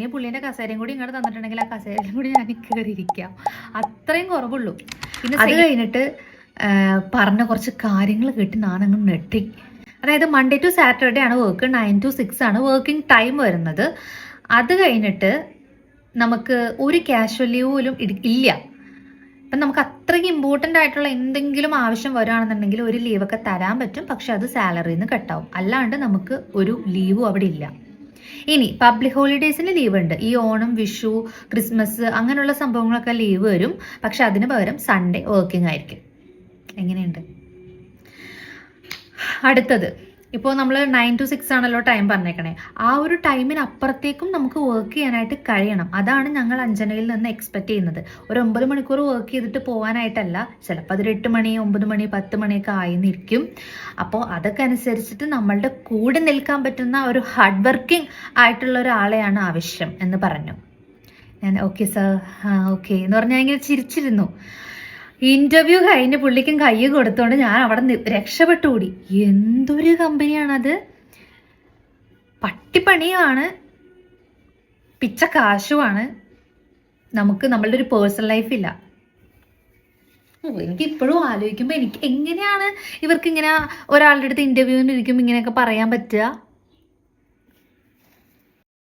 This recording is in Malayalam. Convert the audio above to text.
അല്ലെങ്കിൽ പുള്ളീൻ്റെ കസേരയും കൂടി ഇങ്ങോട്ട് തന്നിട്ടുണ്ടെങ്കിൽ ആ കസേരയും കൂടി ഞാൻ കയറിയിരിക്കാം, അത്രയും കുറവുള്ളൂ. പിന്നെ അത് കഴിഞ്ഞിട്ട് പറഞ്ഞ കുറച്ച് കാര്യങ്ങൾ കേട്ട് ഞാനങ്ങ് നെട്ടി. അതായത് മൺഡേ ടു സാറ്റർഡേ ആണ് വർക്ക്, 9 to 6 ആണ് വർക്കിംഗ് ടൈം വരുന്നത്. അത് കഴിഞ്ഞിട്ട് നമുക്ക് ഒരു കാഷ്വൽ ലീവ് പോലും ഇല്ല. അപ്പം നമുക്ക് അത്രയ്ക്ക് ഇമ്പോർട്ടൻ്റ് ആയിട്ടുള്ള എന്തെങ്കിലും ആവശ്യം വരികയാണെന്നുണ്ടെങ്കിൽ ഒരു ലീവൊക്കെ തരാൻ പറ്റും, പക്ഷെ അത് സാലറിയിൽ നിന്ന് കട്ടാവും, അല്ലാണ്ട് നമുക്ക് ഒരു ലീവും അവിടെ ഇല്ല. ഇനി പബ്ലിക് ഹോളിഡേയ്സിന് ലീവ് ഉണ്ട്. ഈ ഓണം, വിഷു, ക്രിസ്മസ് അങ്ങനെയുള്ള സംഭവങ്ങളൊക്കെ ലീവ് വരും, പക്ഷെ അതിന് പകരം സൺഡേ വർക്കിംഗ് ആയിരിക്കും. എങ്ങനെയുണ്ട്? അടുത്തത്, ഇപ്പോൾ നമ്മൾ 9 to 6 ആണല്ലോ ടൈം പറഞ്ഞേക്കണേ, ആ ഒരു ടൈമിന് അപ്പുറത്തേക്കും നമുക്ക് വർക്ക് ചെയ്യാനായിട്ട് കഴിയണം. അതാണ് ഞങ്ങൾ അഞ്ജനയിൽ നിന്ന് എക്സ്പെക്ട് ചെയ്യുന്നത്. ഒരു 9 മണിക്കൂർ വർക്ക് ചെയ്തിട്ട് പോകാനായിട്ടല്ല, ചിലപ്പോൾ അതൊരു 8 മണി, 9 മണി, 10 മണിയൊക്കെ ആയിരിക്കും. അപ്പോൾ അതൊക്കെ അനുസരിച്ചിട്ട് നമ്മളുടെ കൂടെ നിൽക്കാൻ പറ്റുന്ന ഒരു ഹാർഡ് വർക്കിംഗ് ആയിട്ടുള്ള ഒരാളെയാണ് ആവശ്യം എന്ന് പറഞ്ഞു. ഞാൻ ഓക്കെ സർ, ഓക്കെ എന്ന് പറഞ്ഞാൽ ഇങ്ങനെ ചിരിച്ചിരുന്നു. ഇന്റർവ്യൂ കഴിഞ്ഞ് പുള്ളിക്കും കൈ കൊടുത്തോണ്ട് ഞാൻ അവിടെ രക്ഷപ്പെട്ടുകൂടി. എന്തൊരു കമ്പനിയാണത്! പട്ടിപ്പണിയാണ്, പിച്ച കാശുമാണ്. നമുക്ക് നമ്മളുടെ ഒരു പേഴ്സണൽ ലൈഫില്ല. എനിക്ക് ഇപ്പോഴും ആലോചിക്കുമ്പോൾ എനിക്ക് എങ്ങനെയാണ് ഇവർക്ക് ഇങ്ങനെ ഒരാളുടെ അടുത്ത് ഇന്റർവ്യൂവിന് ഇരിക്കുമ്പോൾ ഇങ്ങനെയൊക്കെ പറയാൻ പറ്റുക?